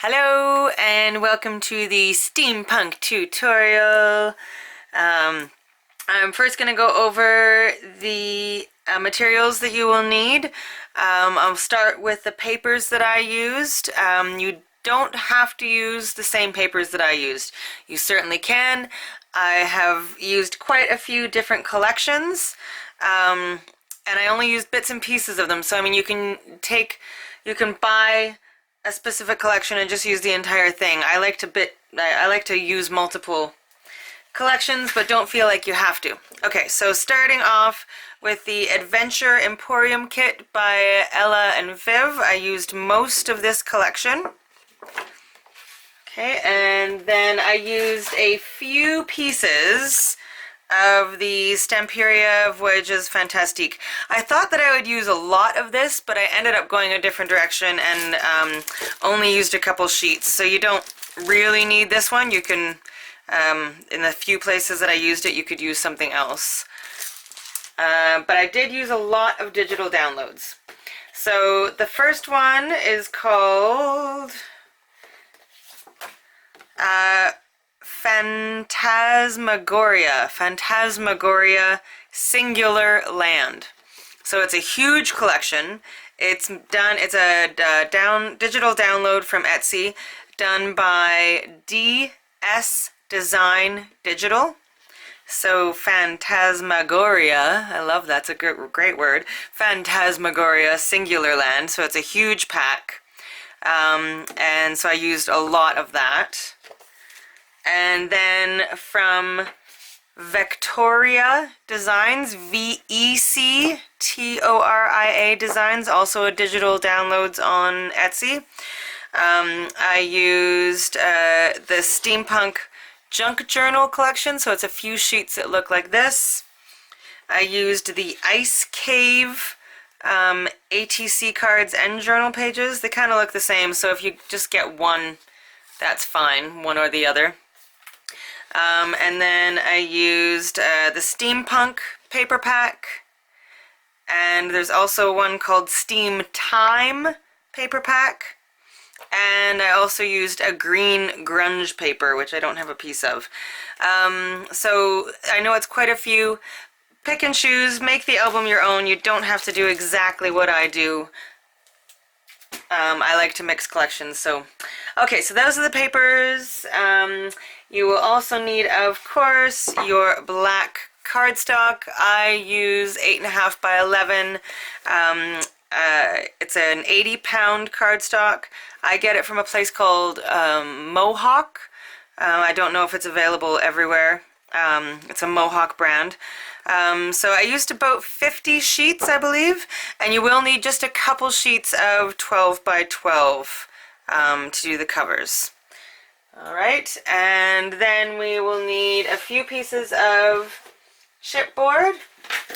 Hello and welcome to the Steampunk tutorial. I'm first going to go over the materials that you will need. I'll start with the papers that I used. You don't have to use the same papers that I used. You certainly can. I have used quite a few different collections, and I only used bits and pieces of them. So I mean, you can buy a specific collection and just use the entire thing. I like to use multiple collections, but don't feel like you have to. Okay, so starting off with the Adventure Emporium kit by Ella and Viv. I used most of this collection. Okay, and then I used a few pieces of the Stamperia Voyages Fantastique. I thought that I would use a lot of this, but I ended up going a different direction and only used a couple sheets. So you don't really need this one. You can, in the few places that I used it, you could use something else. But I did use a lot of digital downloads. So the first one is called Phantasmagoria Singular Land. So it's a huge collection. It's a digital download from Etsy, done by DS Design Digital. So Phantasmagoria, I love that, it's a great word. Phantasmagoria Singular Land. So it's a huge pack. And so I used a lot of that. And then from Vectoria Designs, VECTORIA Designs, also a digital downloads on Etsy. I used the Steampunk Junk Journal collection, so it's a few sheets that look like this. I used the Ice Cave ATC cards and journal pages. They kind of look the same, so if you just get one, that's fine, one or the other. And then I used the Steampunk paper pack, and there's also one called Steam Time paper pack, and I also used a green grunge paper, which I don't have a piece of. So I know it's quite a few. Pick and choose, make the album your own. You don't have to do exactly what I do. I like to mix collections, so... Okay, so those are the papers. You will also need, of course, your black cardstock. I use 8.5 by 11. It's an 80-pound cardstock. I get it from a place called Mohawk. I don't know if it's available everywhere. It's a Mohawk brand. So I used about 50 sheets, I believe, and you will need just a couple sheets of 12 by 12 to do the covers. Alright, and then we will need a few pieces of chipboard.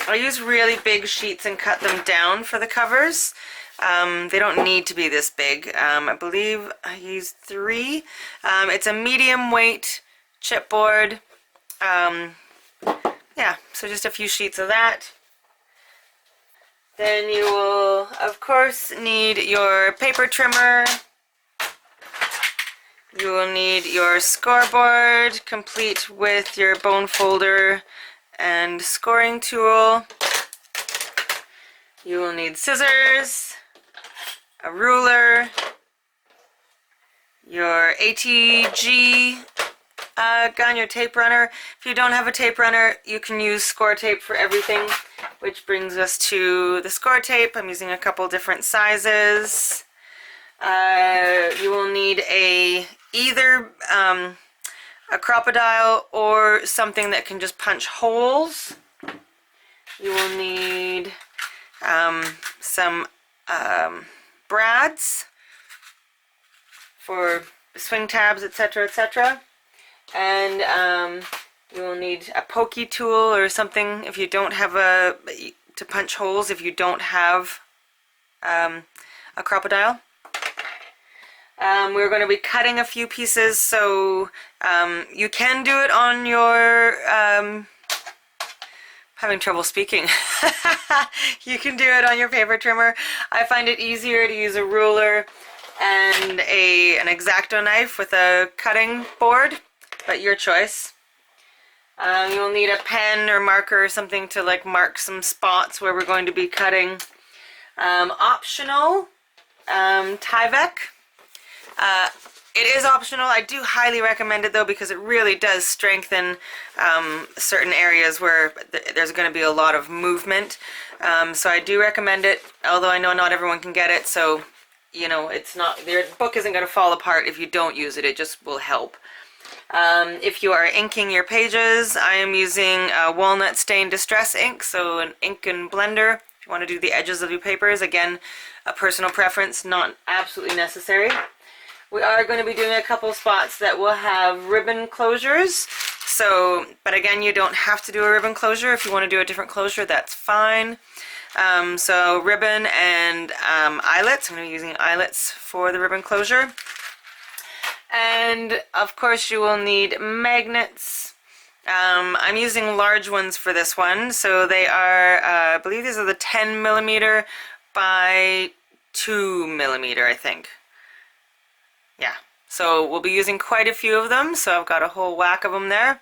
I use really big sheets and cut them down for the covers. They don't need to be this big. I believe I used 3. It's a medium weight chipboard. Yeah, so just a few sheets of that. Then you will, of course, need your paper trimmer. You will need your scoreboard, complete with your bone folder and scoring tool. You will need scissors, a ruler, your ATG gun, your tape runner. If you don't have a tape runner, you can use score tape for everything, which brings us to the score tape. I'm using a couple different sizes. You will need either a crocodile or something that can just punch holes. You will need some brads for swing tabs, etc., etc. And you will need a pokey tool or something if you don't have to punch holes if you don't have a crocodile. We're going to be cutting a few pieces, so you can do it on your, having trouble speaking. You can do it on your paper trimmer. I find it easier to use a ruler and an X-Acto knife with a cutting board, but your choice. You'll need a pen or marker or something to like mark some spots where we're going to be cutting. Optional, Tyvek. It is optional. I do highly recommend it though, because it really does strengthen certain areas where there's going to be a lot of movement. So I do recommend it, although I know not everyone can get it, so you know, it's not, your book isn't going to fall apart if you don't use it. It just will help. If you are inking your pages, I am using walnut stain distress ink, so an ink and blender. If you want to do the edges of your papers, again, a personal preference, not absolutely necessary. We are going to be doing a couple spots that will have ribbon closures. So, but again, you don't have to do a ribbon closure. If you want to do a different closure, that's fine. So ribbon and eyelets. I'm going to be using eyelets for the ribbon closure. And of course you will need magnets. I'm using large ones for this one. So they are, I believe these are the 10 millimeter by 2 millimeter, I think. Yeah, so we'll be using quite a few of them. So I've got a whole whack of them there.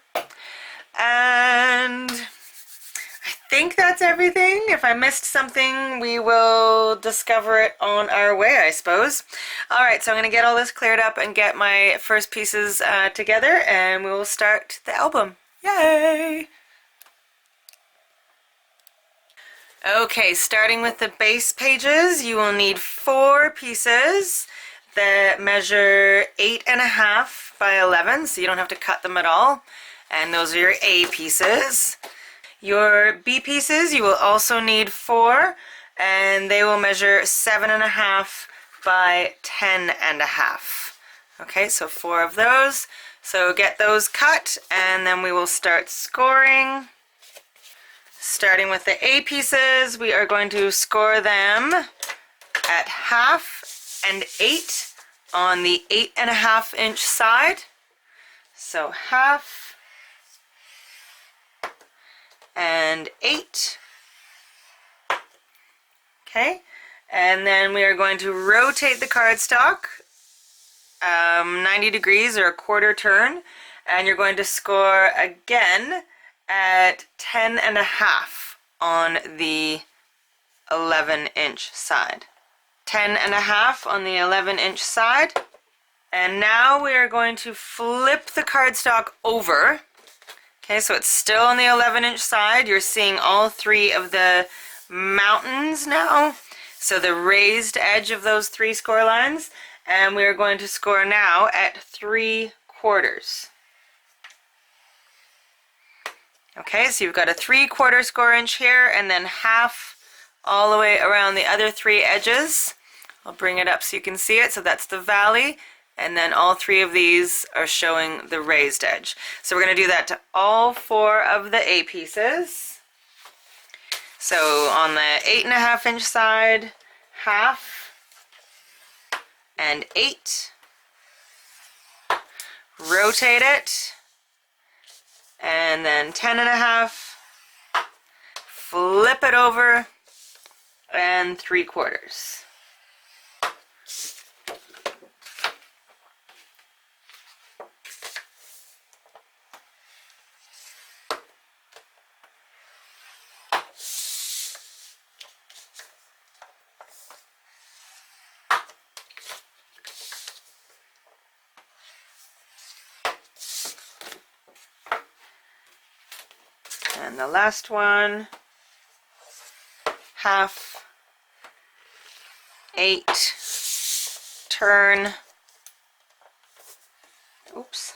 And I think that's everything. If I missed something, we will discover it on our way, I suppose. All right, so I'm going to get all this cleared up and get my first pieces together, and we will start the album. Yay! Okay, starting with the base pages, you will need 4 pieces that measure 8.5 by 11, so you don't have to cut them at all. And those are your A pieces. Your B pieces, you will also need 4, and they will measure 7.5 by 10.5. Okay, so 4 of those. So get those cut, and then we will start scoring. Starting with the A pieces, we are going to score them at 1/2 and 8 on the 8.5 inch side. So 1/2 and 8. Okay, and then we are going to rotate the cardstock 90 degrees or a quarter turn, and you're going to score again at 10.5 on the 11 inch side. 10.5 on the 11 inch side. And now we are going to flip the cardstock over. Okay, so it's still on the 11 inch side. You're seeing all 3 of the mountains now. So the raised edge of those 3 score lines. And we're going to score now at 3/4. Okay, so you've got a 3/4 score inch here, and then 1/2 all the way around the other 3 edges. I'll bring it up so you can see it. So that's the valley, and then all 3 of these are showing the raised edge. So we're going to do that to all 4 of the A pieces. So on the 8.5 inch side, 1/2 and 8. Rotate it. And then 10.5, flip it over, and 3/4. And the last one, 1/2, 8, turn, oops,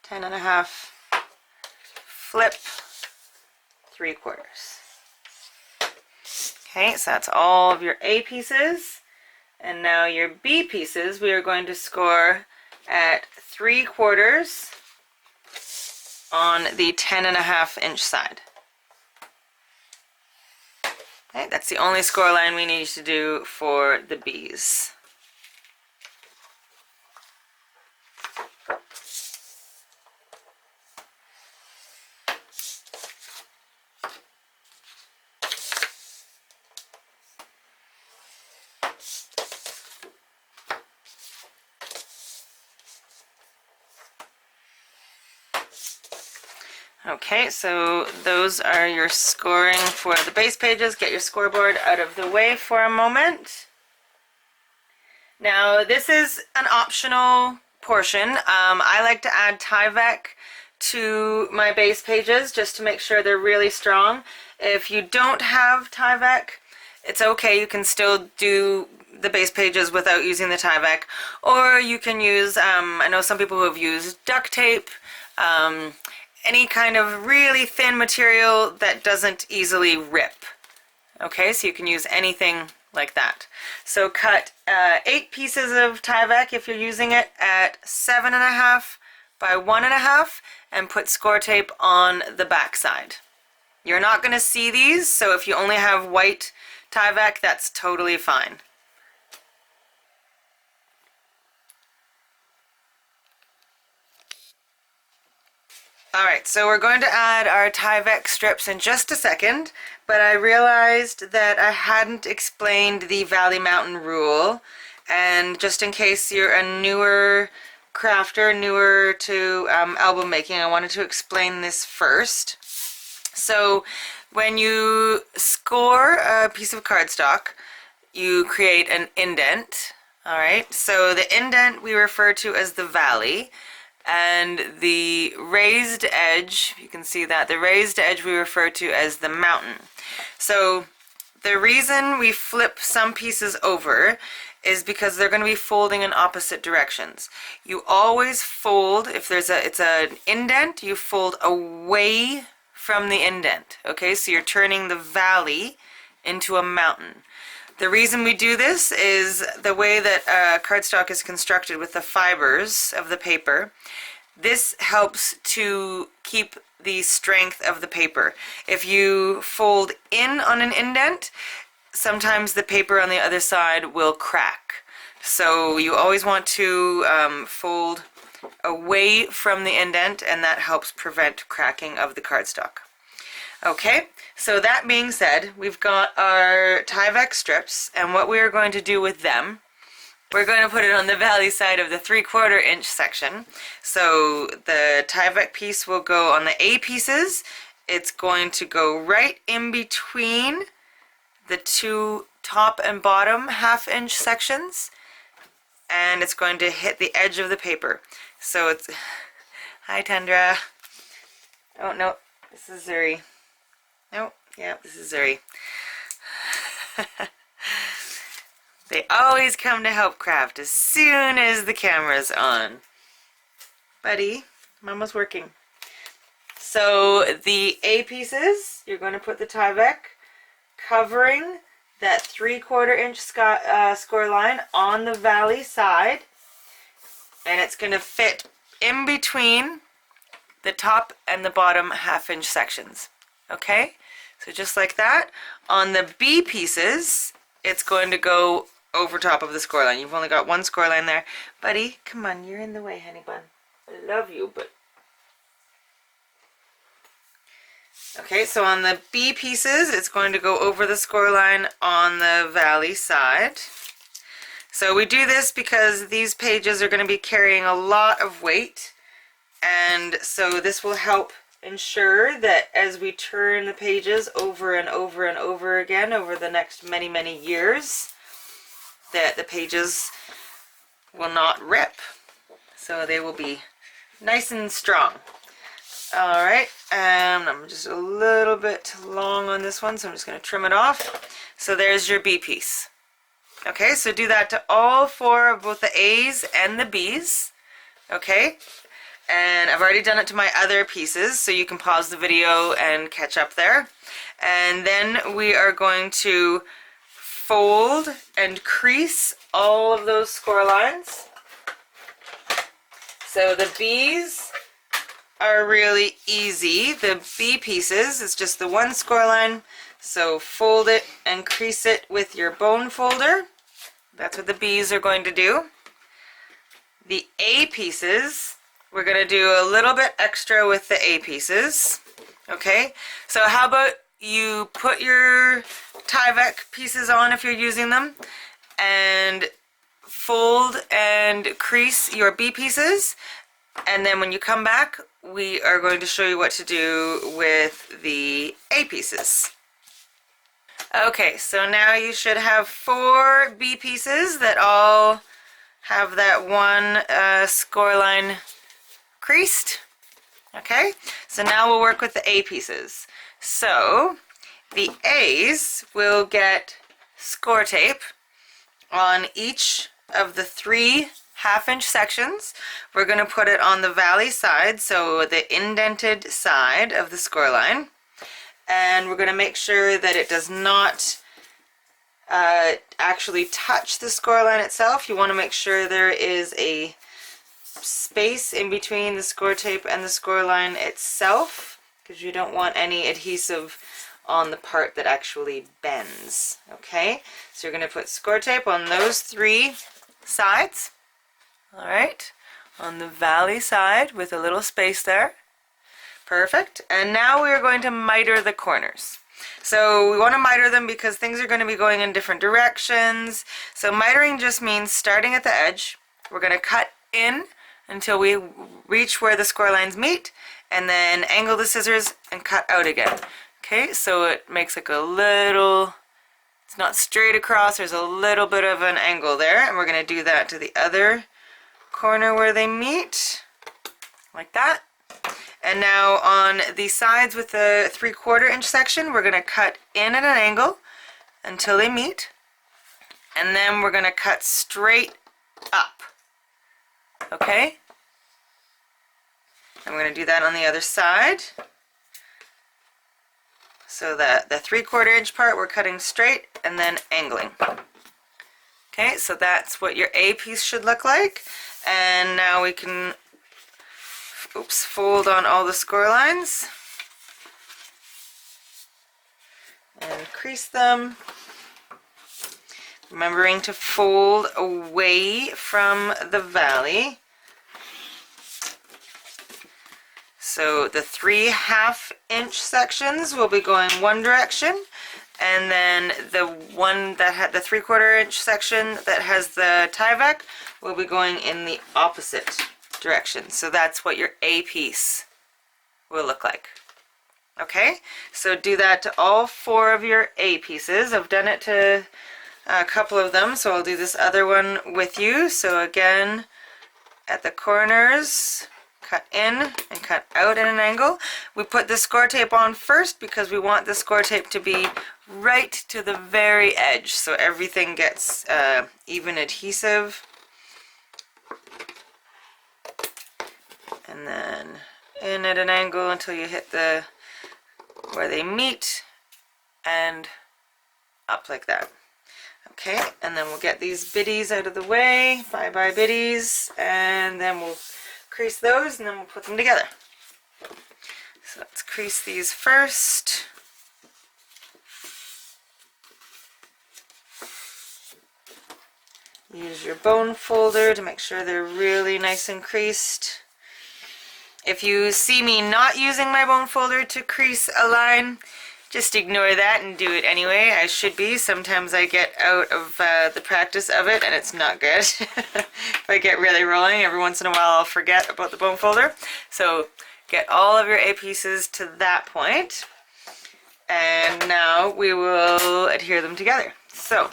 10.5, flip, 3/4. Okay, so that's all of your A pieces. And now your B pieces, we are going to score at 3/4 on the 10.5 inch side. Okay, that's the only score line we need to do for the B's. Okay, so those are your scoring for the base pages. Get your scoreboard out of the way for a moment. Now, this is an optional portion. I like to add Tyvek to my base pages just to make sure they're really strong. If you don't have Tyvek, it's okay. You can still do the base pages without using the Tyvek, or you can use, I know some people who have used duct tape, any kind of really thin material that doesn't easily rip. Okay, so you can use anything like that. So cut 8 pieces of Tyvek if you're using it at 7.5 by 1.5 and put score tape on the back side. You're not going to see these, so if you only have white Tyvek, that's totally fine. Alright, so we're going to add our Tyvek strips in just a second, but I realized that I hadn't explained the Valley Mountain rule, and just in case you're a newer crafter, newer to album making, I wanted to explain this first. So when you score a piece of cardstock, you create an indent. Alright, so the indent we refer to as the valley, and the raised edge, you can see that, the raised edge we refer to as the mountain. So the reason we flip some pieces over is because they're going to be folding in opposite directions. You always fold, if it's an indent, you fold away from the indent. Okay, so you're turning the valley into a mountain. The reason we do this is the way that cardstock is constructed with the fibers of the paper. This helps to keep the strength of the paper. If you fold in on an indent, sometimes the paper on the other side will crack. So you always want to fold away from the indent, and that helps prevent cracking of the cardstock. Okay, so that being said, we've got our Tyvek strips, and what we are going to do with them, we're going to put it on the valley side of the 3/4 inch section. So the Tyvek piece will go on the A pieces. It's going to go right in between the two top and bottom 1/2 inch sections, and it's going to hit the edge of the paper. So it's, hi Tundra. Oh no, this is Zuri. Nope, yeah, this is Zuri. They always come to help craft as soon as the camera's on. Buddy, Mama's working. So the A pieces, you're going to put the Tyvek covering that 3/4 inch score line on the valley side, and it's going to fit in between the top and the bottom 1/2 inch sections. Okay, so just like that. On the B pieces, it's going to go over top of the score line. You've only got one score line there. Buddy, come on, you're in the way, honey bun. I love you, but... Okay, so on the B pieces, it's going to go over the score line on the valley side. So we do this because these pages are going to be carrying a lot of weight, and so this will help ensure that as we turn the pages over and over and over again over the next many, many years, that the pages will not rip. So they will be nice and strong. Alright, and I'm just a little bit long on this one, so I'm just going to trim it off. So there's your B piece. Okay, so do that to all 4 of both the A's and the B's. Okay, and I've already done it to my other pieces, so you can pause the video and catch up there. And then we are going to fold and crease all of those score lines. So the B's are really easy. The B pieces is just the one score line, so fold it and crease it with your bone folder. That's what the B's are going to do. The A pieces, we're going to do a little bit extra with the A pieces. Okay, so how about you put your Tyvek pieces on if you're using them, and fold and crease your B pieces, And then when you come back, we are going to show you what to do with the A pieces. Okay, so now you should have 4 B pieces that all have that one score line creased. Okay, so now we'll work with the A pieces. So the A's will get score tape on each of the 3 half-inch sections. We're going to put it on the valley side, so the indented side of the score line. And we're going to make sure that it does not actually touch the score line itself. You want to make sure there is a space in between the score tape and the score line itself, because you don't want any adhesive on the part that actually bends. Okay, so you're going to put score tape on those 3 sides. All right, on the valley side with a little space there. Perfect. And now we are going to miter the corners. So we want to miter them because things are going to be going in different directions. So mitering just means starting at the edge. We're going to cut in until we reach where the score lines meet, and then angle the scissors and cut out again. Okay, so it makes like a little, it's not straight across, there's a little bit of an angle there, and we're going to do that to the other corner where they meet, like that. And now on the sides with the 3/4 inch section, we're going to cut in at an angle until they meet, and then we're going to cut straight up. Okay? And we're going to do that on the other side. So that the 3/4 inch part we're cutting straight and then angling. Okay, so that's what your A piece should look like. And now we can fold on all the score lines and crease them. Remembering to fold away from the valley. So the 3 1/2 inch sections will be going one direction, and then the one that had the 3/4 inch section that has the Tyvek will be going in the opposite direction. So that's what your A piece will look like. Okay, so do that to all 4 of your A pieces. I've done it to a couple of them, so I'll do this other one with you. So again, at the corners, cut in and cut out at an angle. We put the score tape on first because we want the score tape to be right to the very edge, so everything gets even adhesive. And then in at an angle until you hit the where they meet, and up like that. Okay, and then we'll get these biddies out of the way, bye-bye biddies, and then we'll crease those and then we'll put them together. So let's crease these first. Use your bone folder to make sure they're really nice and creased. If you see me not using my bone folder to crease a line, just ignore that and do it anyway. I should be. Sometimes I get out of the practice of it and it's not good. If I get really rolling, every once in a while I'll forget about the bone folder. So get all of your A pieces to that point. And now we will adhere them together. So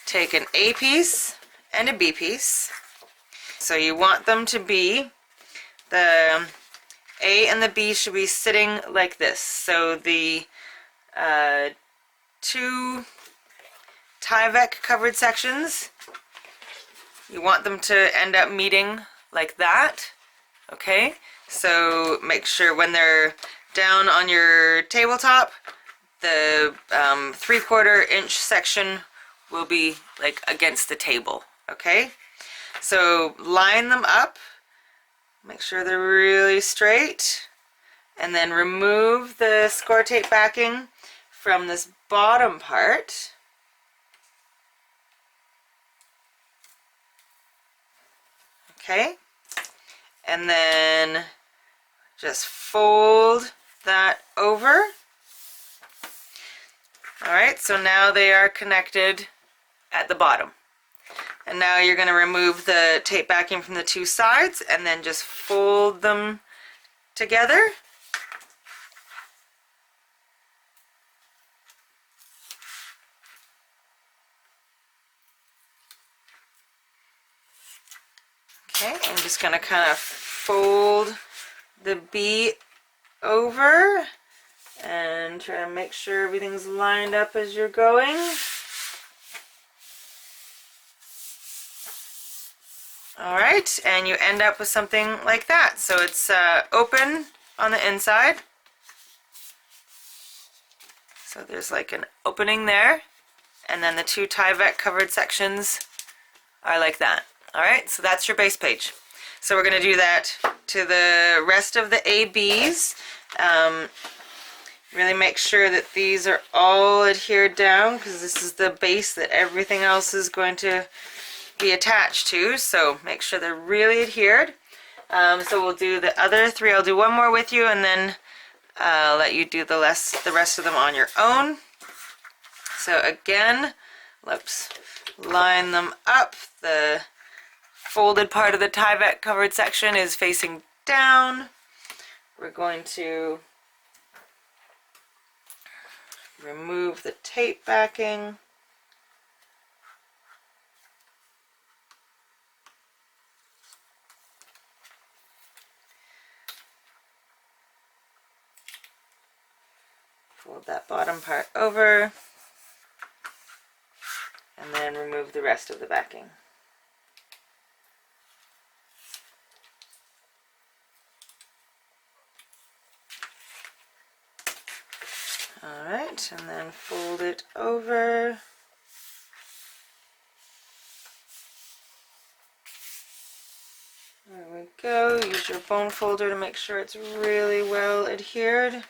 take an A piece and a B piece. So you want them to be, the A and the B should be sitting like this. So the 2 Tyvek covered sections, you want them to end up meeting like that. Okay, so make sure when they're down on your tabletop, the 3/4 inch section will be like against the table. Okay, so line them up, make sure they're really straight, and then remove the score tape backing from this bottom part. Okay, and then just fold that over. Alright, so now they are connected at the bottom. And now you're going to remove the tape backing from the two sides and then just fold them together. Okay, I'm just going to kind of fold the B over and try to make sure everything's lined up as you're going. Alright, and you end up with something like that. So it's open on the inside. So there's like an opening there, and then the two Tyvek covered sections are like that. Alright, so that's your base page. So we're going to do that to the rest of the ABs. Really make sure that these are all adhered down, because this is the base that everything else is going to be attached to. So make sure they're really adhered. So we'll do the other three. I'll do one more with you, and then I'll let you do the rest of them on your own. So again, let's line them up. The folded part of the Tyvek covered section is facing down. We're going to remove the tape backing. Fold that bottom part over, and then remove the rest of the backing. Alright, and then fold it over. There we go. Use your bone folder to make sure it's really well adhered.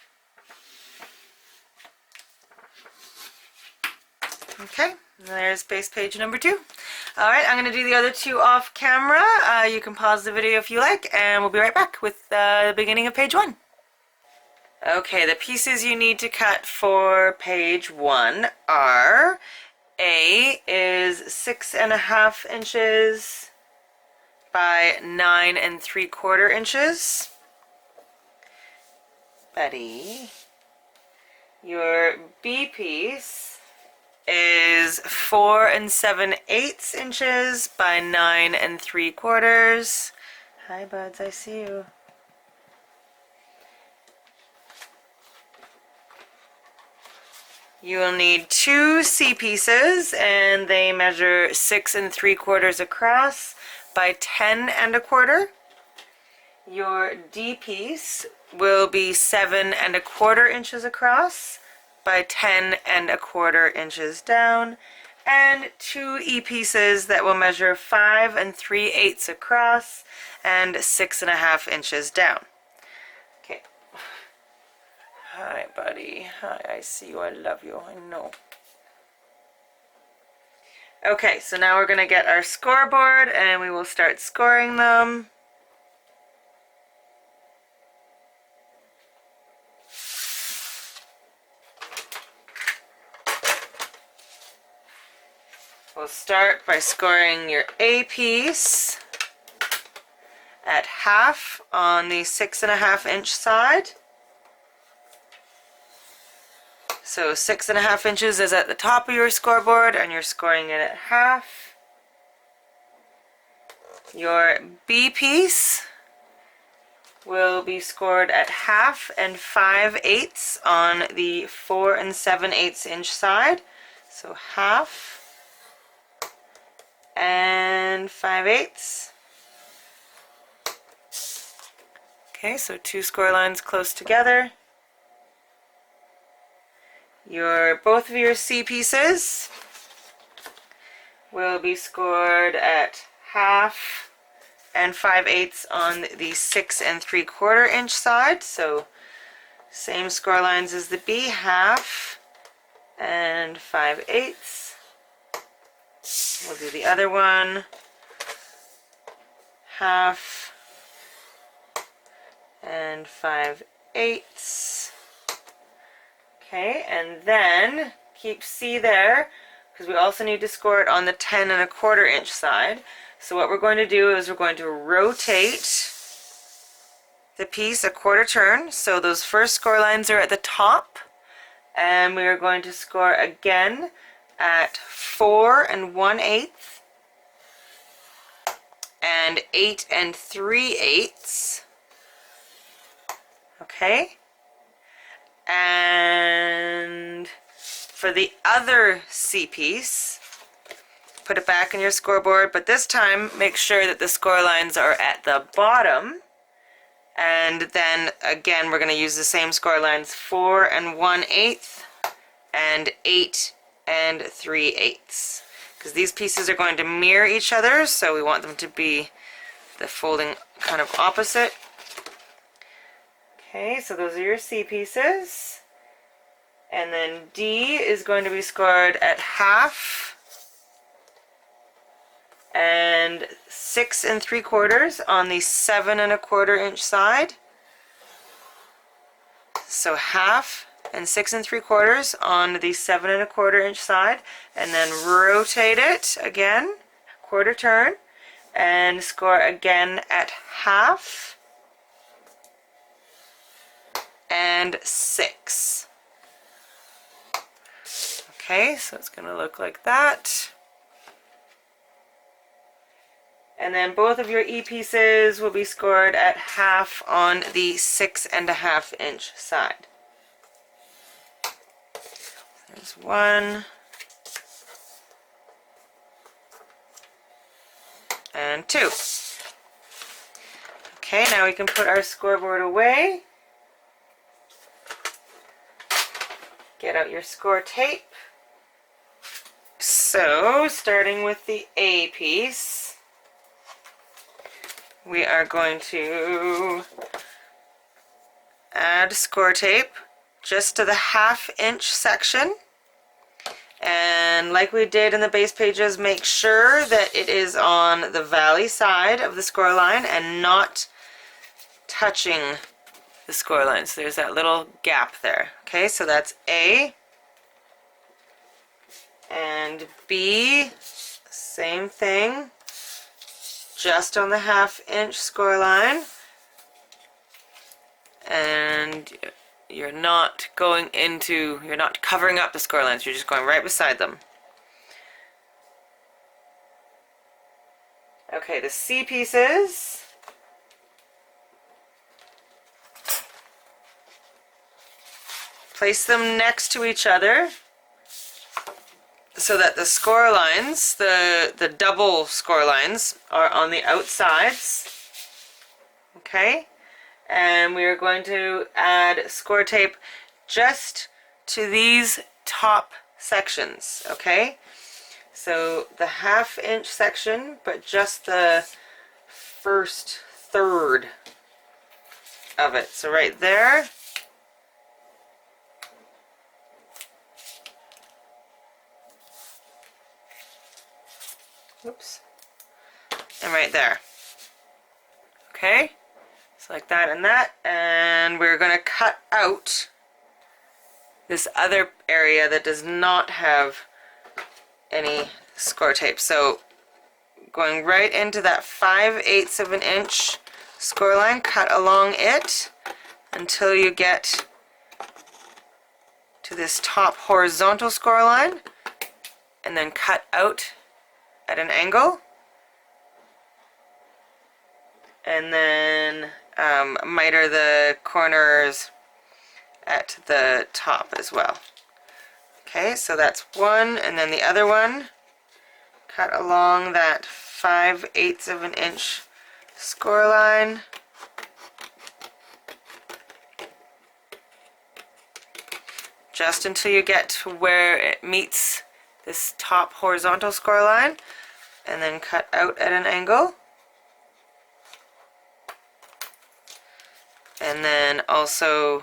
Okay, there's base page number 2. Alright, I'm going to do the other two off camera. You can pause the video if you like, and we'll be right back with the beginning of page 1. Okay, the pieces you need to cut for page 1 are: A is 6.5 inches by 9 3/4 inches. Buddy. Your B piece is 4 7/8 inches by 9 3/4. Hi buds, I see you. You will need 2 C pieces, and they measure 6 3/4 across by 10 1/4. Your D piece will be 7 1/4 inches across by 10 1/4 inches down, and 2 E pieces that will measure 5 3/8 across and 6.5 inches down. Okay. Hi, buddy. Hi, I see you. I love you. I know. Okay, so now we're going to get our scoreboard, and we will start scoring them. We'll start by scoring your A piece at half on the 6.5 inch side. So 6.5 inches is at the top of your scoreboard, and you're scoring it at half. Your B piece will be scored at half and 5/8 on the 4 7/8 inch side. So half and 5/8. Okay, so 2 score lines close together. Both of your C pieces will be scored at half and 5/8 on the 6 3/4 inch side. So same score lines as the B, half and 5/8. We'll do the other one, half and 5/8. Okay, and then keep C there. because we also need to score it on the 10 1/4 inch side. So what we're going to do is we're going to rotate the piece a 1/4 turn. So those first score lines are at the top, and we are going to score again at 4 1/8 and 8 3/8. Okay, and for the other C piece, put it back in your scoreboard, but this time make sure that the score lines are at the bottom. And then again, we're going to use the same score lines, 4 1/8 and 8 3/8, because these pieces are going to mirror each other, so we want them to be the folding kind of opposite. Okay, so those are your C pieces. And then D is going to be scored at 1/2 and 6 3/4 on the 7 1/4 inch side. So 1/2 and 6 3/4 on the 7 1/4 inch side, and then rotate it again, 1/4 turn, and score again at 1/2 and 6. Okay, so it's going to look like that. And then both of your E pieces will be scored at 1/2 on the 6 1/2 inch side. There's 1 and 2. Okay, now we can put our scoreboard away. Get out your score tape. So, starting with the A piece, we are going to add score tape just to the 1/2 inch section. And like we did in the base pages, make sure that it is on the valley side of the score line and not touching the score line. So there's that little gap there. Okay, so that's A. And B, same thing, just on the 1/2 inch score line. And you're not you're not covering up the score lines, you're just going right beside them. Okay, the C pieces. Place them next to each other so that the score lines, the double score lines, are on the outsides. Okay, and we are going to add score tape just to these top sections. Okay, so the 1/2 inch section, but just the first third of it. So right there. Oops. And right there. Okay, so like that and that, and we're going to cut out this other area that does not have any score tape. So going right into that 5/8 of an inch score line, cut along it until you get to this top horizontal score line, and then cut out at an angle, and then miter the corners at the top as well. Okay, so that's one, and then the other one, cut along that 5/8 of an inch score line, just until you get to where it meets this top horizontal score line, and then cut out at an angle, and then also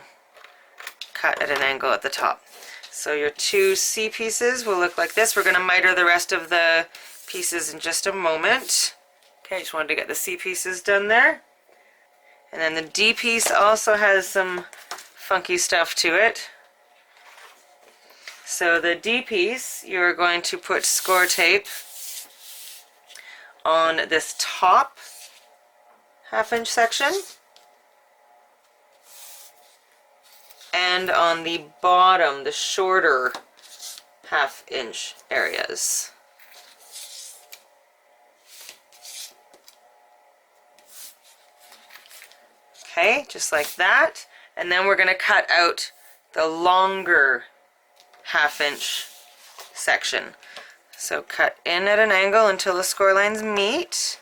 cut at an angle at the top. So your two C pieces will look like this. We're going to miter the rest of the pieces in just a moment. Okay, I just wanted to get the C pieces done there. And then the D piece also has some funky stuff to it. So the D piece, you're going to put score tape on this top half-inch section and on the bottom, the shorter half-inch areas. Okay, just like that. And then we're going to cut out the longer half-inch section. So cut in at an angle until the score lines meet,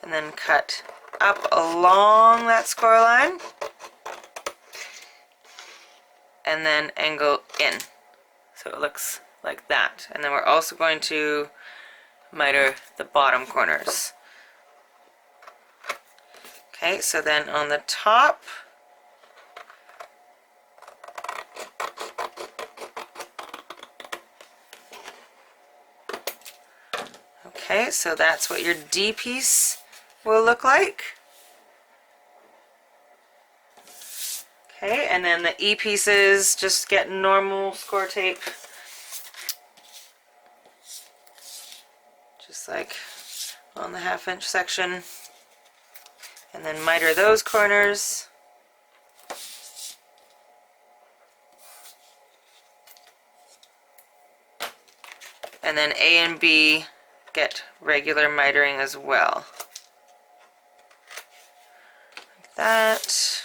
and then cut up along that score line, and then angle in. So it looks like that. And then we're also going to miter the bottom corners. Okay, so then on the top, okay, so that's what your D piece will look like. Okay, and then the E pieces, just get normal score tape, just like on the half-inch section, and then miter those corners. And then A and B get regular mitering as well. Like that.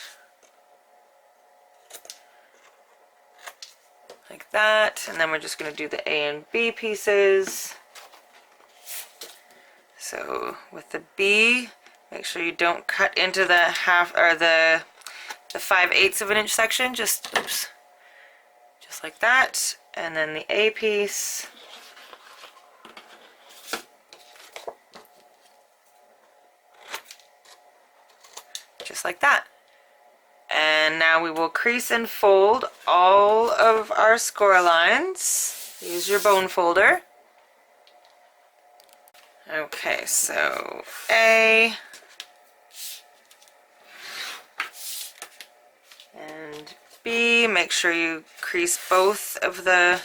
Like that. And then we're just going to do the A and B pieces. So with the B, make sure you don't cut into the half or the 5/8 of an inch section. Just like that. And then the A piece. Just like that. And now we will crease and fold all of our score lines. Use your bone folder. Okay, so A and B, make sure you crease both of the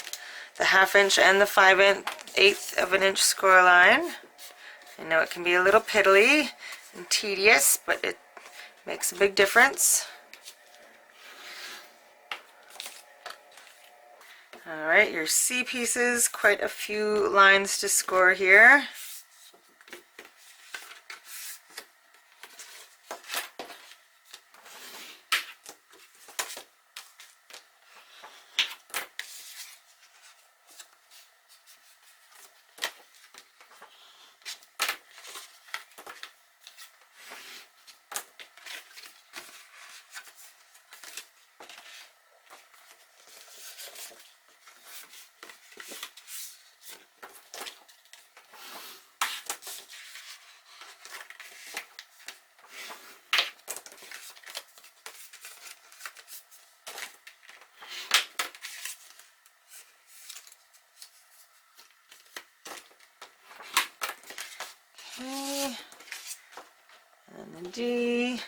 half-inch and the 5/8 of an inch score line. I know it can be a little piddly and tedious, but it makes a big difference. Alright, your C pieces, quite a few lines to score here. Okay, and then the D.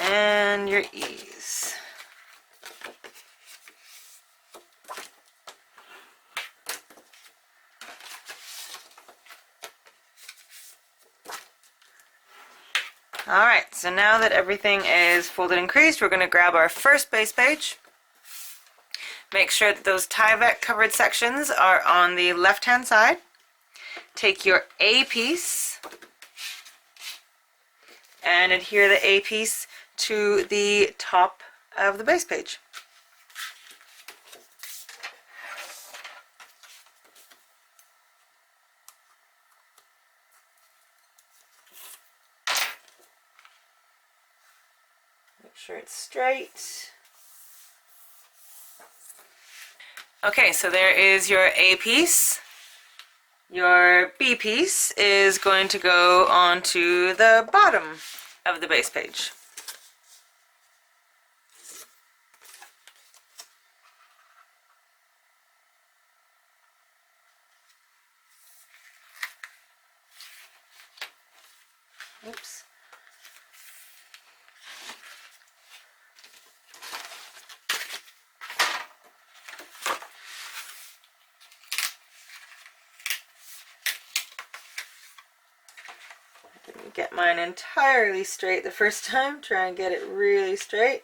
And your E's. Alright, so now that everything is folded and creased, we're going to grab our first base page. Make sure that those Tyvek covered sections are on the left-hand side. Take your A piece and adhere the A piece to the top of the base page. Make sure it's straight. Okay, so there is your A piece. Your B piece is going to go onto the bottom of the base page. Oops. Didn't get mine entirely straight the first time. Try and get it really straight.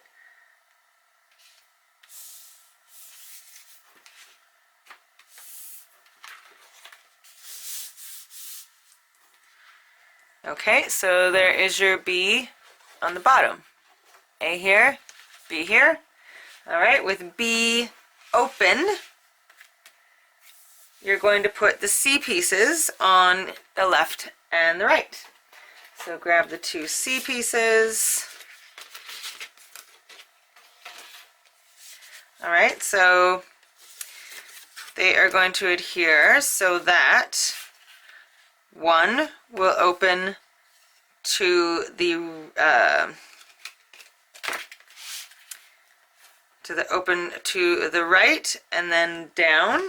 Okay, so there is your B on the bottom. A here, B here. All right, with B open, you're going to put the C pieces on the left and the right. So grab the two C pieces. All right, so they are going to adhere so that one will open to the open to the right and then down.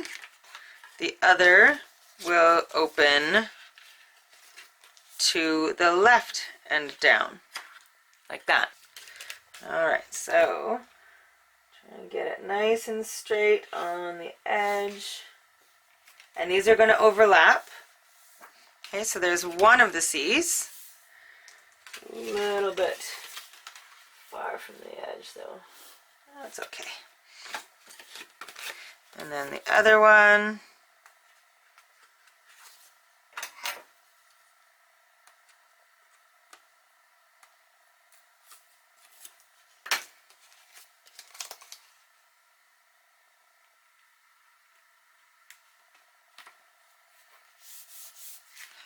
The other will open to the left and down, like that. All right, so try and get it nice and straight on the edge. And these are going to overlap. Okay, so there's one of the C's. A little bit far from the edge though. That's okay. And then the other one.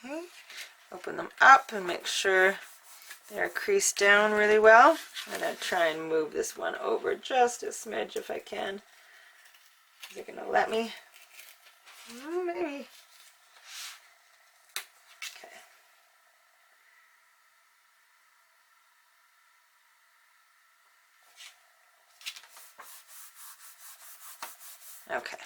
Okay. Open them up and make sure they're creased down really well. I'm going to try and move this one over just a smidge if I can. Is it going to let me? Maybe. Okay. Okay.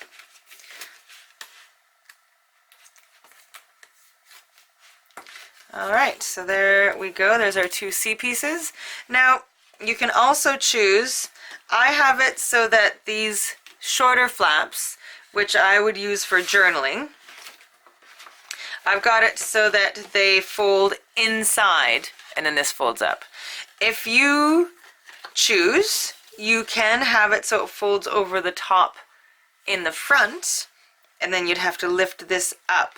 All right, so there we go. There's our two C pieces. Now, you can also choose, I have it so that these shorter flaps, which I would use for journaling, I've got it so that they fold inside and then this folds up. If you choose, you can have it so it folds over the top in the front, and then you'd have to lift this up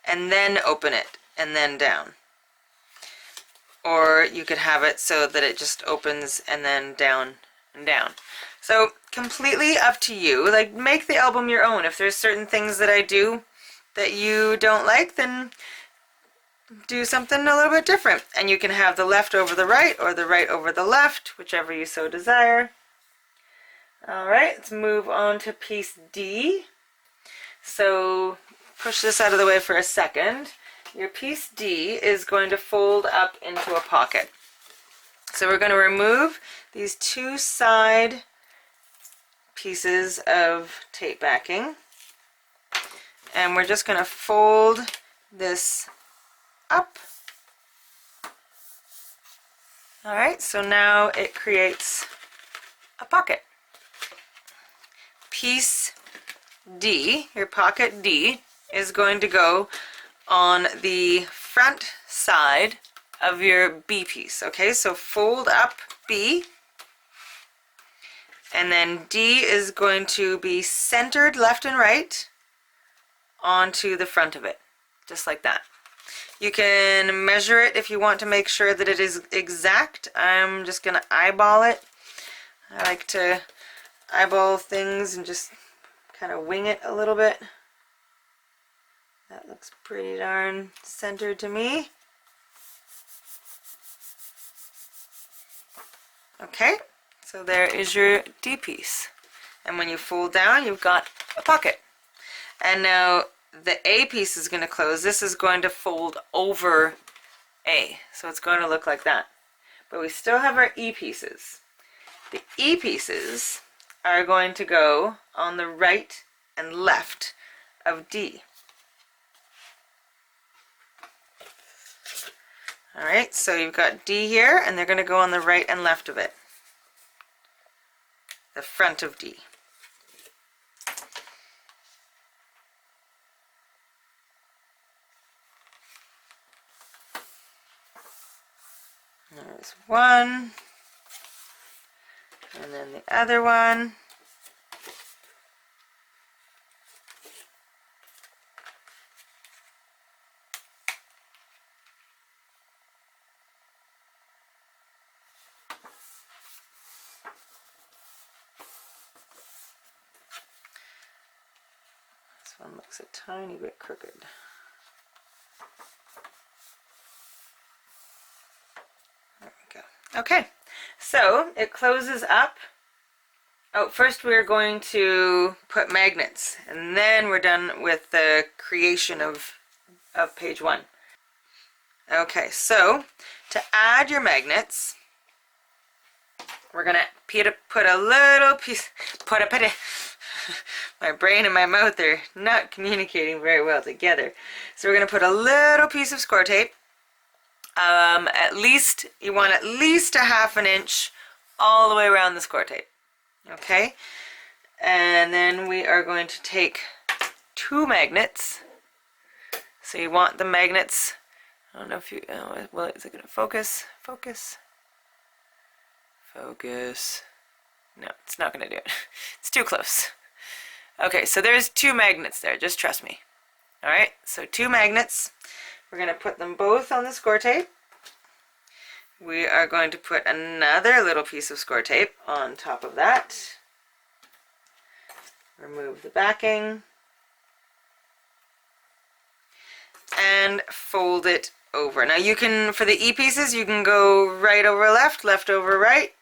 and then open it and then down. Or you could have it so that it just opens and then down and down. So completely up to you. Like, make the album your own. If there's certain things that I do that you don't like, then do something a little bit different. And you can have the left over the right or the right over the left, whichever you so desire. All right, let's move on to piece D. So push this out of the way for a second. Your piece D is going to fold up into a pocket. So we're going to remove these two side pieces of tape backing, and we're just going to fold this up. All right, so now it creates a pocket. Piece D, your pocket D, is going to go on the front side of your B piece. Okay, so fold up B, and then D is going to be centered left and right onto the front of it, just like that. You can measure it if you want to make sure that it is exact. I'm just going to eyeball it. I like to eyeball things and just kind of wing it a little bit. That looks pretty darn centered to me. Okay, so there is your D piece. And when you fold down, you've got a pocket. And now the A piece is going to close. This is going to fold over A. So it's going to look like that. but we still have our E pieces. The E pieces are going to go on the right and left of D. All right, so you've got D here, and they're going to go on the right and left of it, the front of D. There's one, and then the other one. This one looks a tiny bit crooked. There we go. Okay, so it closes up. Oh, first we're going to put magnets, and then we're done with the creation of page 1. Okay, so to add your magnets, we're going to put a little piece, my brain and my mouth are not communicating very well together. So we're going to put a little piece of score tape. You want at least a ½ an inch all the way around the score tape. Okay, and then we are going to take 2 magnets. So you want the magnets, I don't know if you, well, is it going to focus? Focus. No, it's not going to do it. It's too close. Okay, so there's 2 magnets there, just trust me. Alright, so 2 magnets. We're going to put them both on the score tape. We are going to put another little piece of score tape on top of that. Remove the backing. And fold it over. Now you can, for the E pieces, you can go right over left, left over right.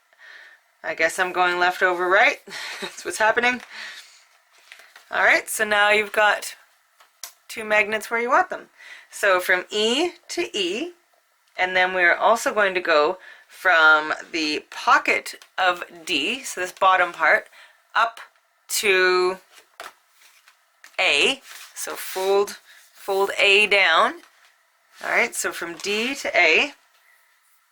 I guess I'm going left over right. That's what's happening. Alright, so now you've got 2 magnets where you want them. So from E to E, and then we're also going to go from the pocket of D, so this bottom part, up to A. So fold A down. Alright, so from D to A,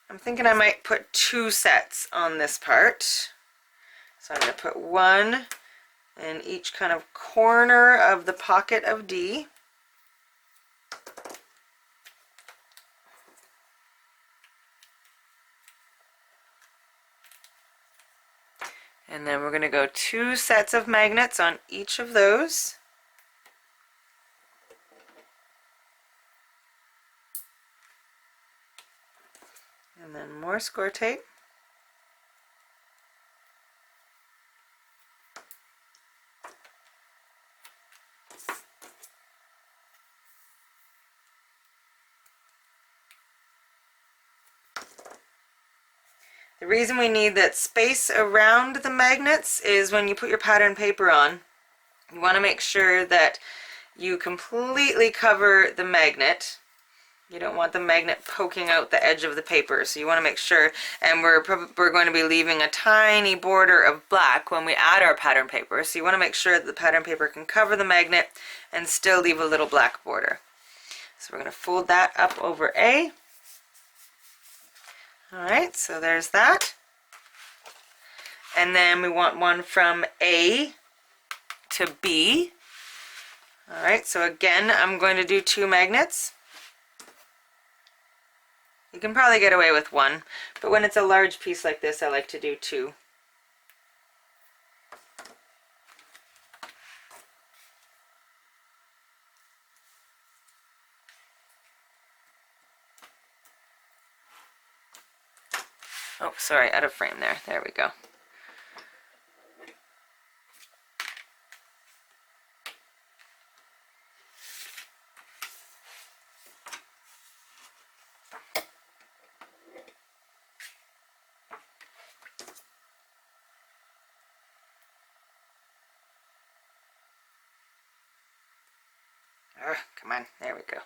I'm thinking I might put 2 sets on this part. So I'm going to put 1 in each kind of corner of the pocket of D. And then we're going to go 2 sets of magnets on each of those. And then more score tape. The reason we need that space around the magnets is when you put your pattern paper on, you want to make sure that you completely cover the magnet. You don't want the magnet poking out the edge of the paper, so you want to make sure, and we're going to be leaving a tiny border of black when we add our pattern paper, so you want to make sure that the pattern paper can cover the magnet and still leave a little black border. So we're going to fold that up over A. Alright, so there's that. And then we want one from A to B. Alright, so again, I'm going to do 2 magnets. You can probably get away with 1, but when it's a large piece like this, I like to do 2. Oh, sorry, out of frame there. There we go. Come on, there we go.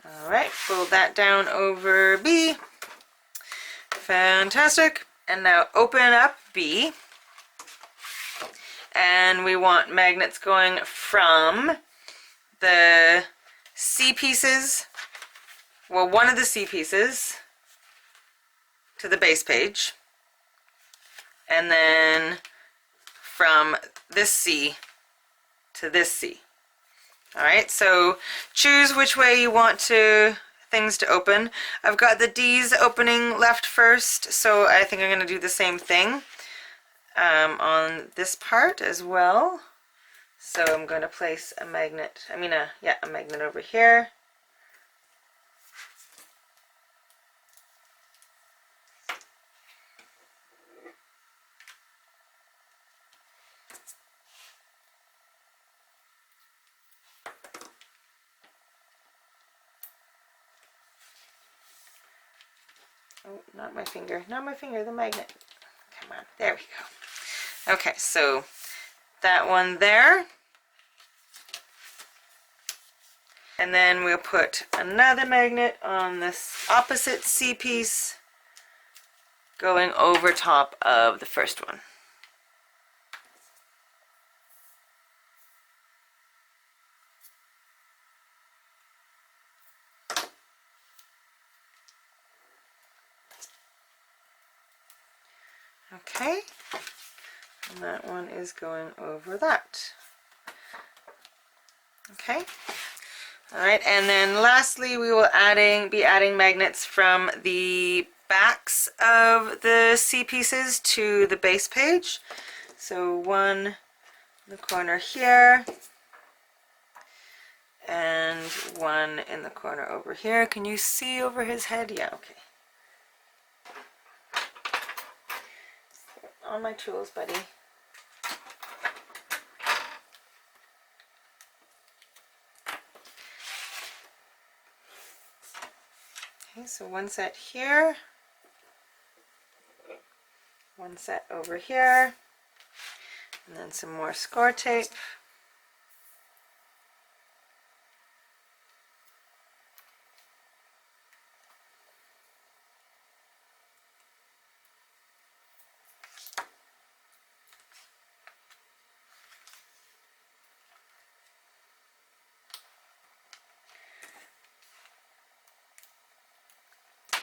All right, fold that down over B. Fantastic. And now open up B. And we want magnets going from the C pieces, well, one of the C pieces to the base page. And then from this C to this C. All right, so choose which way you want things to open. I've got the D's opening left first, so I think I'm going to do the same thing on this part as well. So I'm going to place a magnet, a magnet over here. Oh, not my finger, the magnet. Come on, there we go. Okay, so that one there. And then we'll put another magnet on this opposite C piece going over top of the first one. Okay, and that one is going over that. Okay, all right, and then lastly we will be adding magnets from the backs of the C pieces to the base page. So one in the corner here, and one in the corner over here. Can you see over his head? Yeah, okay. On my tools, buddy. Okay, so one set here, one set over here, and then some more score tape.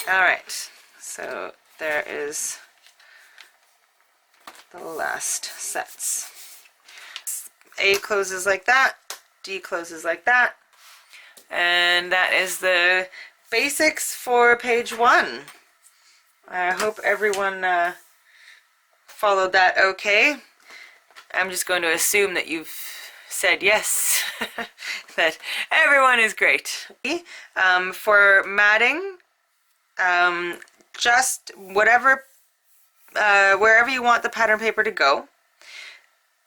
All right, so there is the last sets. A closes like that, D closes like that, and that is the basics for page 1. I hope everyone followed that okay. I'm just going to assume that you've said yes, that everyone is great. For matting, just whatever, wherever you want the pattern paper to go,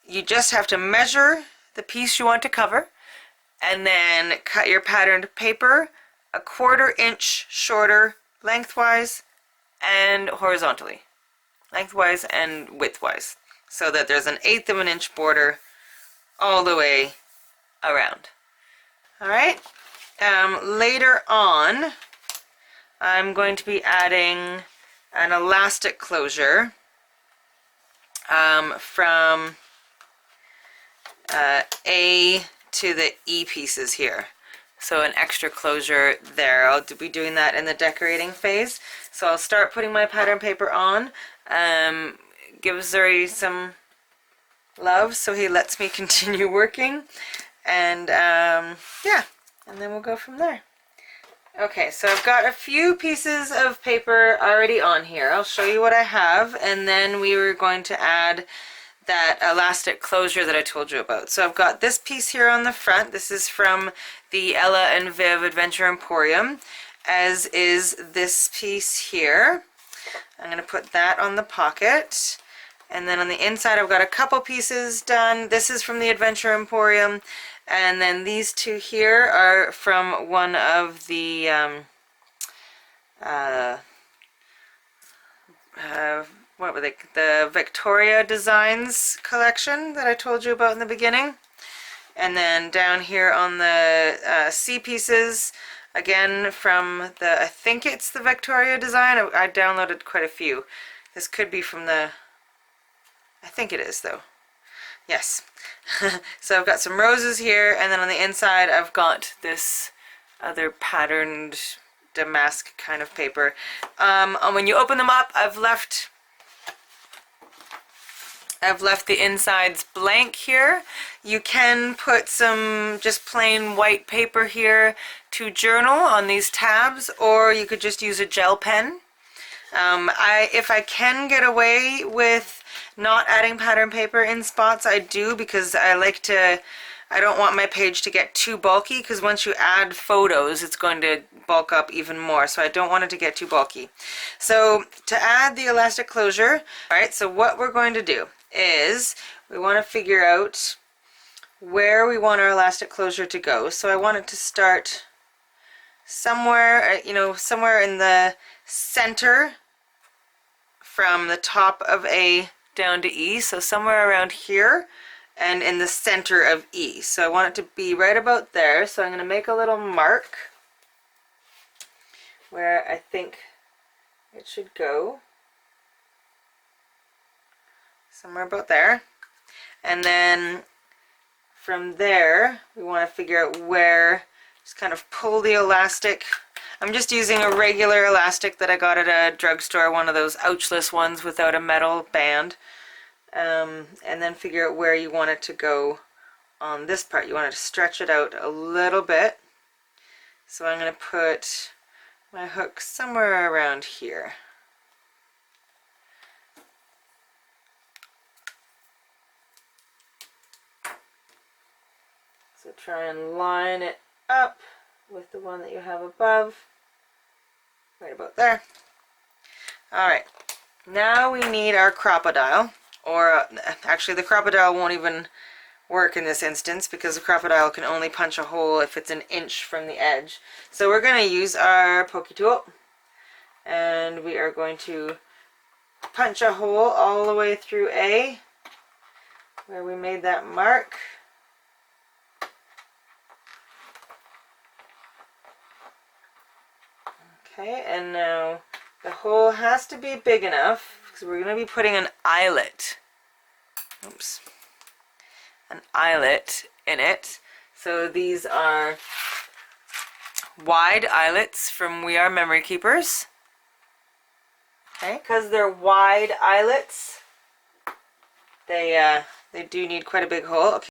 you just have to measure the piece you want to cover and then cut your patterned paper 1/4 inch shorter lengthwise and horizontally, lengthwise and widthwise, so that there's an 1/8 of an inch border all the way around. All right, later on I'm going to be adding an elastic closure from A to the E pieces here. So an extra closure there. I'll be doing that in the decorating phase. So I'll start putting my pattern paper on. Give Zuri some love so he lets me continue working. And yeah, and then we'll go from there. Okay, so I've got a few pieces of paper already on here. I'll show you what I have, and then we were going to add that elastic closure that I told you about. So I've got this piece here on the front. This is from the Ella and Viv Adventure Emporium, as is this piece here. I'm going to put that on the pocket. And then on the inside I've got a couple pieces done. This is from the Adventure Emporium. And then these two here are from one of the what were they? The Victoria Designs collection that I told you about in the beginning. And then down here on the C pieces, again from the, I think it's the Victoria design. I downloaded quite a few. This could be from the, I think it is though. Yes. So I've got some roses here, and then on the inside I've got this other patterned damask kind of paper. And when you open them up, I've left the insides blank here. You can put some just plain white paper here to journal on these tabs, or you could just use a gel pen. If I can get away with not adding pattern paper in spots, I do, because I don't want my page to get too bulky, because once you add photos, it's going to bulk up even more, so I don't want it to get too bulky. So to add the elastic closure, alright, so what we're going to do is we want to figure out where we want our elastic closure to go. So I want it to start somewhere, somewhere in the center from the top of A down to E, so somewhere around here and in the center of E. So I want it to be right about there, so I'm going to make a little mark where I think it should go. Somewhere about there. And then from there we want to figure out where, just kind of pull the elastic. I'm just using a regular elastic that I got at a drugstore, one of those ouchless ones without a metal band. And then figure out where you want it to go on this part. You want it to stretch it out a little bit. So I'm going to put my hook somewhere around here. So try and line it up with the one that you have above, right about there. Alright, now we need our crocodile, or actually the crocodile won't even work in this instance because the crocodile can only punch a hole if it's an inch from the edge. So we're going to use our pokey tool, and we are going to punch a hole all the way through A where we made that mark. Okay, and now the hole has to be big enough because we're going to be putting an eyelet. Oops. An eyelet in it. So these are wide eyelets from We Are Memory Keepers. Okay, because they're wide eyelets, they do need quite a big hole. Okay.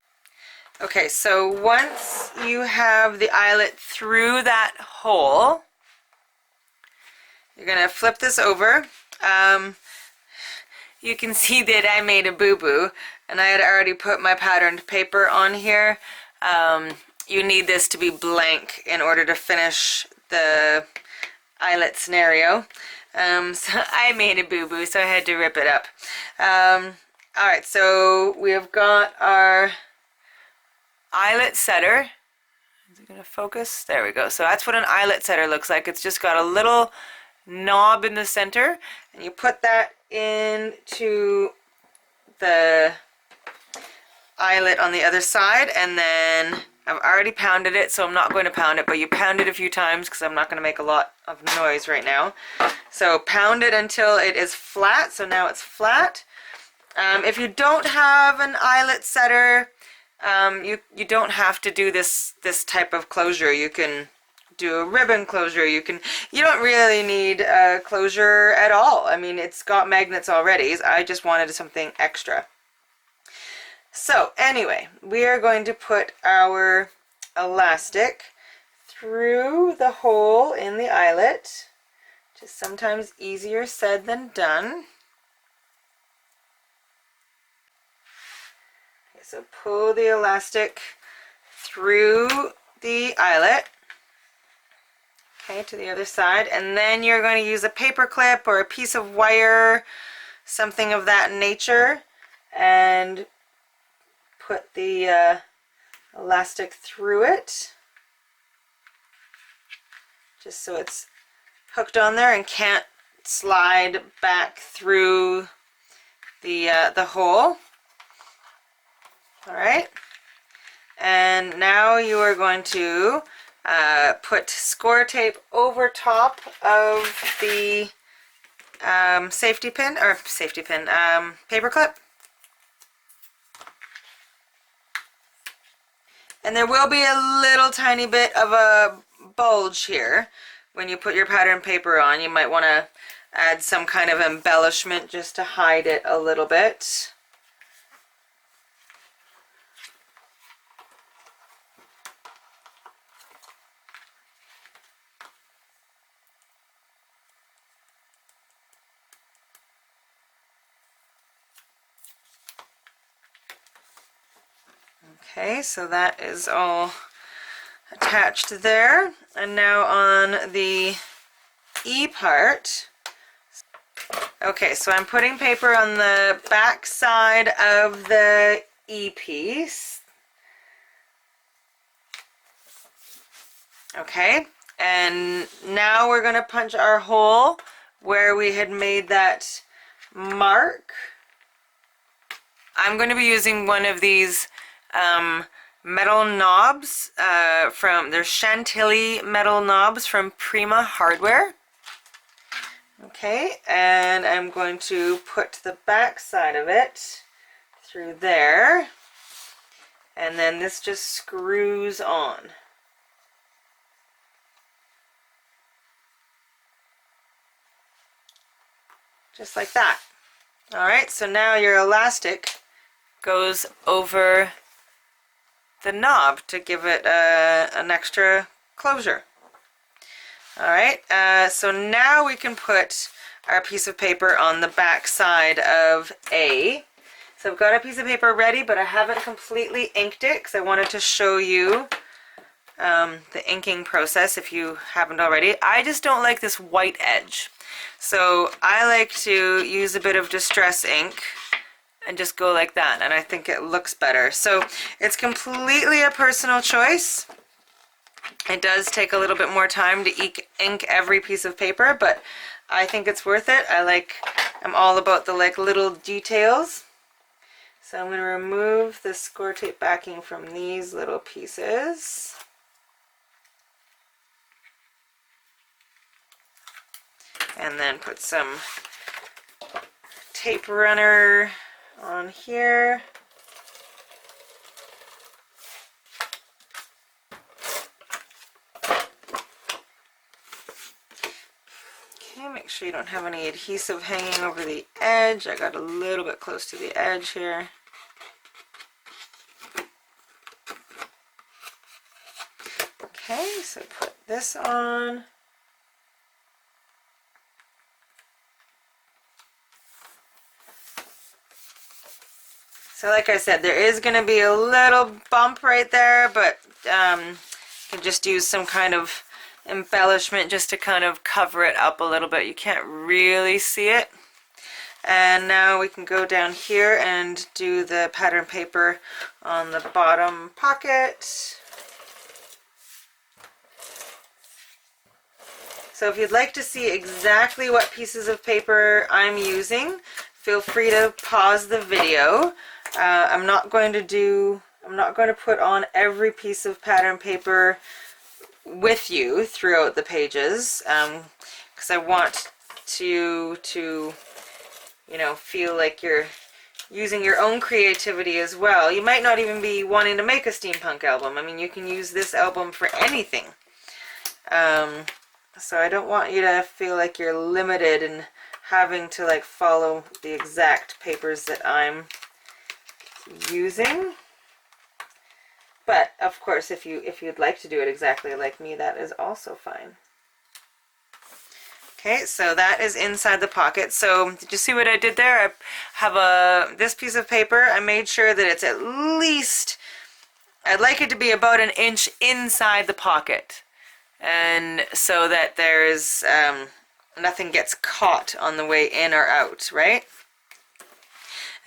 Okay, so once you have the eyelet through that hole, you're going to flip this over. You can see that I made a boo-boo, and I had already put my patterned paper on here. You need this to be blank in order to finish the eyelet scenario. So I made a boo-boo, so I had to rip it up. Alright, so we have got our eyelet setter. Is it going to focus? There we go. So that's what an eyelet setter looks like. It's just got a little knob in the center, and you put that into the eyelet on the other side, and then I've already pounded it, so I'm not going to pound it, but you pound it a few times because I'm not going to make a lot of noise right now. So pound it until it is flat. So now it's flat. If you don't have an eyelet setter, you don't have to do this type of closure. You can do a ribbon closure. You don't really need a closure at all. I mean, it's got magnets already. I just wanted something extra. So anyway, we are going to put our elastic through the hole in the eyelet. Just sometimes easier said than done. Okay, so pull the elastic through the eyelet. Okay, to the other side, and then you're going to use a paper clip or a piece of wire, something of that nature, and put the elastic through it, just so it's hooked on there and can't slide back through the hole. All right, and now you are going to put score tape over top of the paper clip. And there will be a little tiny bit of a bulge here when you put your pattern paper on. You might want to add some kind of embellishment just to hide it a little bit. Okay, so that is all attached there. And now on the E part. Okay, so I'm putting paper on the back side of the E piece. Okay, and now we're going to punch our hole where we had made that mark. I'm going to be using one of these metal knobs they're Chantilly metal knobs from Prima Hardware. Okay, and I'm going to put the back side of it through there, and then this just screws on. Just like that. Alright, so now your elastic goes over the knob to give it an extra closure. Alright, so now we can put our piece of paper on the back side of A. So I've got a piece of paper ready, but I haven't completely inked it because I wanted to show you the inking process if you haven't already. I just don't like this white edge. So I like to use a bit of distress ink and just go like that, and I think it looks better. So it's completely a personal choice. It does take a little bit more time to ink every piece of paper, but I think it's worth it. I'm all about the little details. So I'm going to remove the score tape backing from these little pieces. And then put some tape runner on here. Okay, make sure you don't have any adhesive hanging over the edge. I got a little bit close to the edge here. Okay, so put this on. So like I said, there is going to be a little bump right there, but you can just use some kind of embellishment just to kind of cover it up a little bit. You can't really see it. And now we can go down here and do the pattern paper on the bottom pocket. So if you'd like to see exactly what pieces of paper I'm using, feel free to pause the video. I'm not going to put on every piece of pattern paper with you throughout the pages, because I want to feel like you're using your own creativity as well. You might not even be wanting to make a steampunk album. I mean, you can use this album for anything. So I don't want you to feel like you're limited in having to follow the exact papers that I'm using. But of course, if you'd like to do it exactly like me, that is also fine. Okay, so that is inside the pocket. So did you see what I did there? I have this piece of paper. I made sure that it's at least, I'd like it to be about an inch inside the pocket, and so that there's nothing gets caught on the way in or out, right?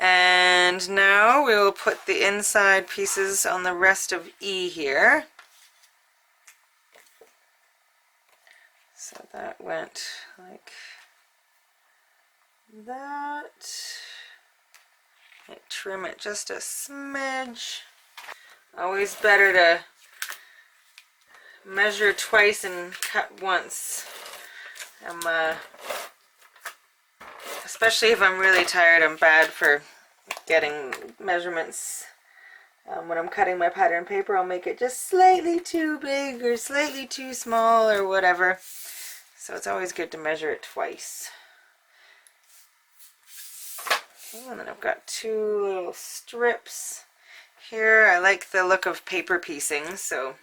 And now we will put the inside pieces on the rest of E here. So that went like that. Trim it just a smidge. Always better to measure twice and cut once. Especially if I'm really tired, I'm bad for getting measurements. When I'm cutting my pattern paper, I'll make it just slightly too big or slightly too small or whatever. So it's always good to measure it twice. Okay, and then I've got 2 little strips here. I like the look of paper piecing, so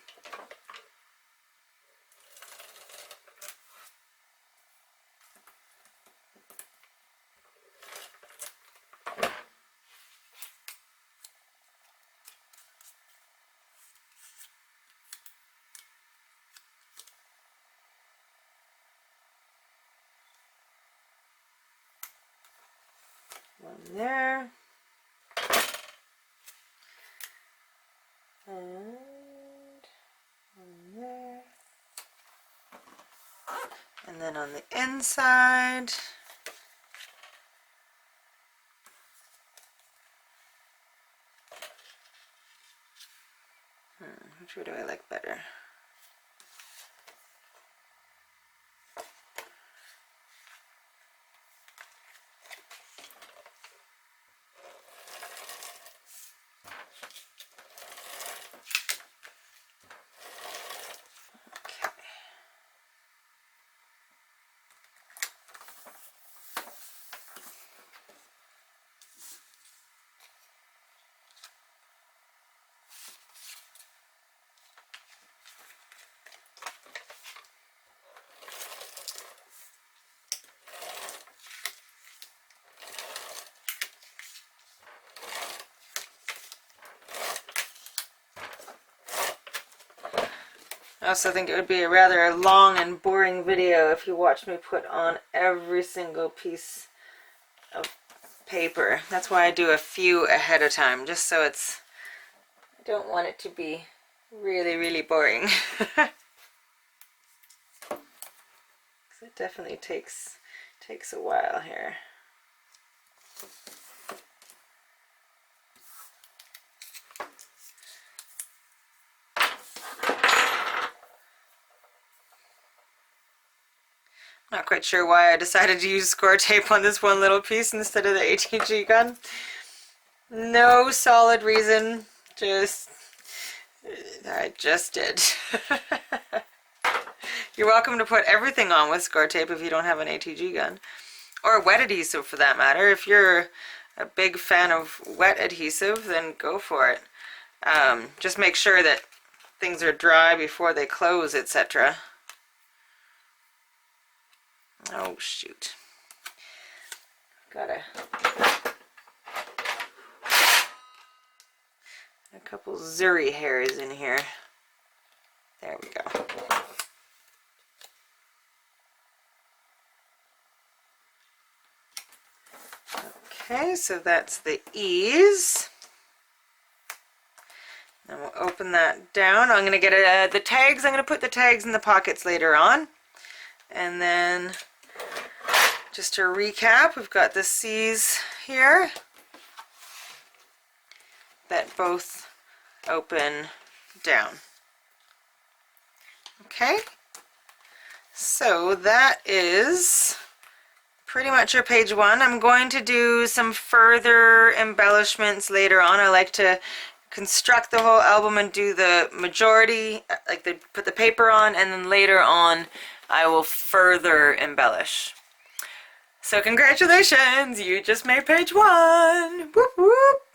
one there. And one there. And then on the inside, which way do I like better? I also think it would be a rather long and boring video if you watched me put on every single piece of paper. That's why I do a few ahead of time, just so it's, I don't want it to be really, really boring. It definitely takes a while here. Not quite sure why I decided to use score tape on this one little piece instead of the ATG gun. No solid reason, I just did. You're welcome to put everything on with score tape if you don't have an ATG gun. Or wet adhesive for that matter. If you're a big fan of wet adhesive, then go for it. Just make sure that things are dry before they close, etc. Oh shoot. Got a couple zuri hairs in here. There we go. Okay, so that's the ease. Then we'll open that down. I'm going to get the tags. I'm going to put the tags in the pockets later on. And then just to recap, we've got the C's here that both open down. Okay, so that is pretty much your page 1. I'm going to do some further embellishments later on. I like to construct the whole album and do the majority, like put the paper on, and then later on I will further embellish. So congratulations, you just made page 1! Whoop whoop!